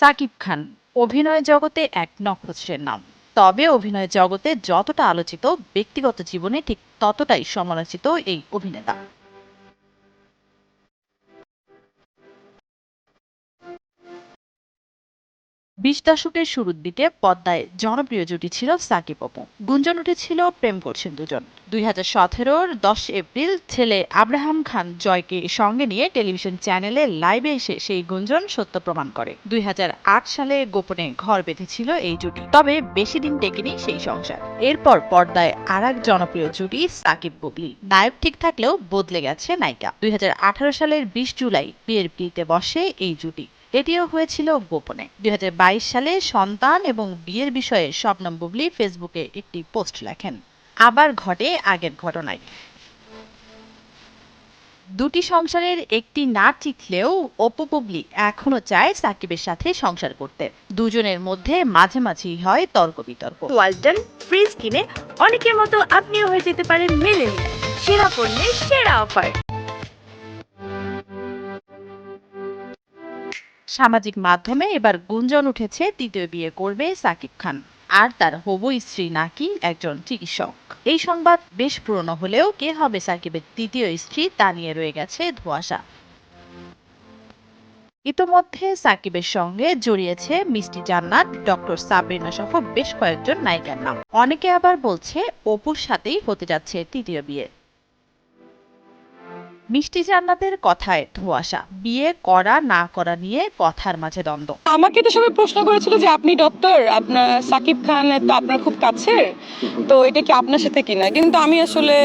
সাকিব খান অভিনয় জগতে এক নক্ষত্রের নাম। তবে অভিনয় জগতে যতটা আলোচিত, ব্যক্তিগত জীবনে ঠিক ততটাই সমালোচিত এই অভিনেতা। 20 দশকের শুরুর দিকে পদ্মায় জনপ্রিয় জুটি ছিল সাকিব অপু। গুঞ্জন উঠেছিল প্রেম করছেন দুজন। 2017-র 10 এপ্রিল ছেলে আব্রাহাম খান জয়কে সঙ্গে নিয়ে টেলিভিশন চ্যানেলে লাইভে এসে সেই গুঞ্জন সত্য প্রমাণ করে। 2008 সালে গোপনে ঘর বেঁধেছিল এই জুটি, তবে বেশি দিন টেকেনি সেই সংসার। এরপর পর্দায় আরেক জনপ্রিয় জুটি সাকিব বুবলি। নায়ক ঠিক থাকলেও বদলে গেছে নায়িকা। 2018 সালের 20 জুলাই বিয়ের পিড়িতে বসে এই জুটি। এটিও হয়েছিল গোপনে। 2022 সালে সন্তান এবং বিয়ের বিষয়ে শবনম বুবলি ফেসবুকে একটি পোস্ট লেখেন। আবার ঘটে আগের ঘটনায়। দুটি সংসারের একটি না টিকলেও অপু বুবলি এখনো চায় সাকিবের সাথে সংসার করতে। দুজনের মধ্যে মাঝে মাঝেই হয় তর্ক বিতর্ক। ওয়ালটন ফ্রিজ কিনে অনেকের মতো আপনিও হয়ে যেতে পারেন মিলেনিয়াল। সেরা পণ্যের সেরা অফার। সামাজিক মাধ্যমে এবার গুঞ্জন উঠেছে তৃতীয় বিয়ে করবে সাকিব খান, আর তার হবু স্ত্রী নাকি একজন চিকিৎসক। এই সংবাদ বেশ পুরনো হলেও কে হবে সাকিবের তৃতীয় স্ত্রী তা নিয়ে রয়ে গেছে ধোঁয়াশা। ইতোমধ্যে সাকিবের সঙ্গে জড়িয়েছে মিষ্টি জান্নাত, ডক্টর সাবরিনা সহ বেশ কয়েকজন নায়িকার নাম। অনেকে আবার বলছে অপুর সাথেই হতে যাচ্ছে তৃতীয় বিয়ে। মিষ্টি জান্নাতের কথায় ধোঁয়াশা, বিয়ে করা না করা নিয়ে কথার মাঝে দ্বন্দ্ব। আমাকে তো সবাই প্রশ্ন করেছিল যে আপনি ডক্টর, আপনার সাকিব খান তো আপনার খুব কাছের, তো এটা কি আপনার সাথে কিনা। কিন্তু আমি আসলে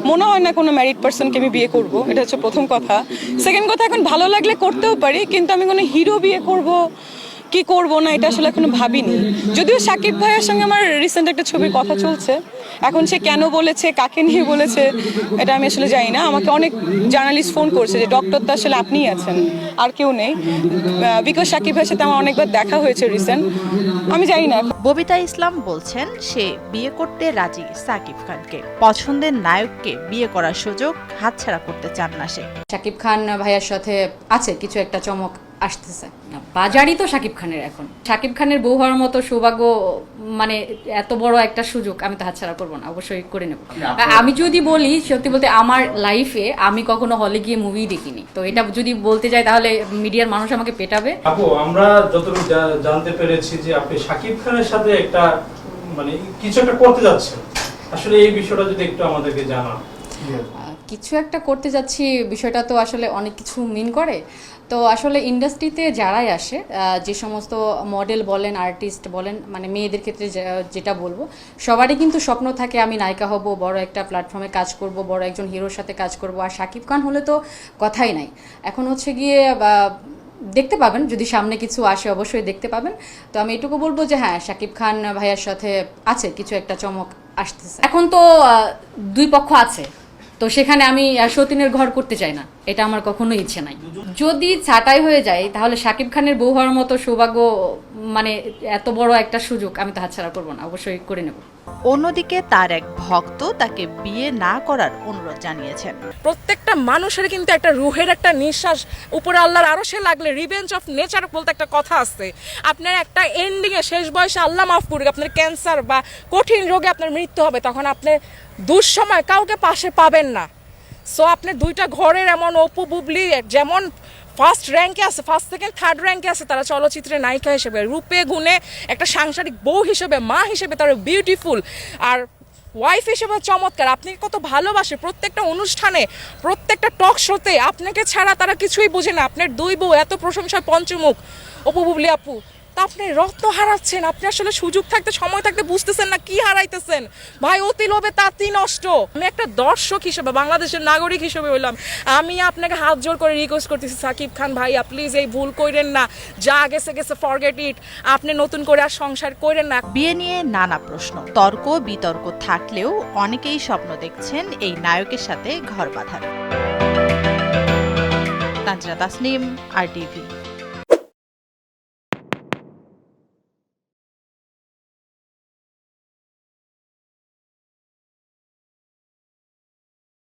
মনে হয় না কোনো ম্যারিড পার্সনকে আমি বিয়ে করব, এটা হচ্ছে প্রথম কথা। সেকেন্ড কথা, এখন ভালো লাগলে করতেও পারি, কিন্তু আমি কোনো হিরো বিয়ে করব কি করব না এটা আসলে এখনো ভাবিনি। যদিও সাকিব ভাইয়ের সঙ্গে আমার রিসেন্ট একটা ছবির কথা চলছে, এখন সে কেন বলেছে, কাকে নিয়ে বলেছে, এটা আমি আসলে জানি না। আমাকে অনেক জার্নালিস্ট ফোন করছে যে ডক্টর তো আসলে আপনিই আছেন, আর কেউ নেই, বিকজ সাকিব ভাইয়ের সাথে আমার অনেকবার দেখা হয়েছে রিসেন্ট, আমি জানি না। ববিতা ইসলাম বলছেন সে বিয়ে করতে রাজি সাকিব খানকে। পছন্দের নায়ককে বিয়ে করার সুযোগ হাতছাড়া করতে চান না সে। শাকিব খান ভাইয়ার সাথে আছে কিছু একটা চমক আসতেছে। বাজারই তো শাকিব খানের। এখন শাকিব খানের বউ হওয়ার মতো সৌভাগ্য, মানে এত বড় একটা সুযোগ আমি তো হাতছাড়া করবো না, অবশ্যই করে নেব। আমি যদি বলি, সত্যি বলতে আমার লাইফে আমি কখনো হলে গিয়ে মুভি দেখিনি, তো এটা যদি বলতে যাই তাহলে মিডিয়ার মানুষ আমাকে পেটাবে। আপু, আমরা যতটুকু জানতে পেরেছি যে আপনি শাকিব খানের সাথে একটা মানে কিছু একটা করতে যাচ্ছেন, আসলে এই বিষয়টা যদি একটু আমাদেরকে জানান। কিছু একটা করতে যাচ্ছি, বিষয়টা তো আসলে অনেক কিছু মিন করে। তো আসলে ইন্ডাস্ট্রিতে যারাই আসে, যে সমস্ত মডেল বলেন, আর্টিস্ট বলেন, মানে মেয়েদের ক্ষেত্রে যেটা বলবো, সবারই কিন্তু স্বপ্ন থাকে আমি নায়িকা হব, বড় একটা প্ল্যাটফর্মে কাজ করব, বড় একজন হিরোর সাথে কাজ করব। আর শাকিব খান হলে তো কথাই নাই। এখন হচ্ছে গিয়ে দেখতে পাবেন, যদি সামনে কিছু আসে অবশ্যই দেখতে পাবেন। তো আমি এটুকু বলবো যে হ্যাঁ, শাকিব খান ভাইয়ার সাথে আছে কিছু একটা চমক আসতেছে। এখন তো দুই পক্ষ আছে, তো সেখানে আমি সতীনের ঘর করতে চাই না, এটা আমার কখনো ইচ্ছে নাই। যদি ছাঁটাই হয়ে যায় তাহলে শাকিব খানের বউ হওয়ার মতো সৌভাগ্য, মানে এত বড় একটা সুযোগ আমি তো হাতছাড়া করবো না, অবশ্যই করে নেব। অন্যদিকে তার এক ভক্ত তাকে বিয়ে না করার অনুরোধ জানিয়েছেন। প্রত্যেকটা মানুষের কিন্তু একটা রুহের একটা নিঃশ্বাস উপরে আল্লাহর আরশে লাগলে রিভেঞ্জ অফ নেচার বলতে একটা কথা আছে। আপনার একটা এন্ডিংয়ে শেষ বয়সে আল্লাহ মাফ করুক, আপনার ক্যান্সার বা কঠিন রোগে আপনার মৃত্যু হবে, তখন আপনি দুঃসময় কাউকে পাশে পাবেন না। সো আপনি দুইটা ঘরের এমন অপু বুবলি যেমন ফার্স্ট র্যাঙ্কে আছে, ফার্স্ট সেকেন্ড থার্ড র্যাঙ্কে আছে, তারা চলচ্চিত্রের নায়িকা হিসেবে, রূপে গুণে একটা সাংসারিক বউ হিসেবে, মা হিসেবে তারা বিউটিফুল, আর ওয়াইফ হিসেবে চমৎকার। আপনাকে কত ভালোবাসে, প্রত্যেকটা অনুষ্ঠানে, প্রত্যেকটা টক শোতে আপনাকে ছাড়া তারা কিছুই বোঝে না। আপনার দুই বউ এত প্রশংসায় পঞ্চমুখ, অপু বুবলি আপু, তা আপনি রত্ন হারাচ্ছেন। আপনি আসলে সুযোগ থাকতে, সময় থাকতে বুঝতেছেন না কি হারাইতেছেন। ভাই, অতি লোভে তাঁতি নষ্ট। আমি একটা দর্শক হিসেবে, বাংলাদেশের নাগরিক হিসেবে বললাম, আমি আপনাকে হাত জোর করে রিকোয়েস্ট করতেছি, সাকিব খান ভাইয়া প্লিজ এই ভুল কইরেন না, যা গেছে গেছে, ফরগেট ইট। আপনি নতুন করে আর সংসার কইরেন না। বিয়ে নিয়ে নানা প্রশ্ন, তর্ক বিতর্ক থাকলেও অনেকেই স্বপ্ন দেখছেন এই নায়কের সাথে ঘর বাঁধার। তানজিনা তাসনিম, RTV।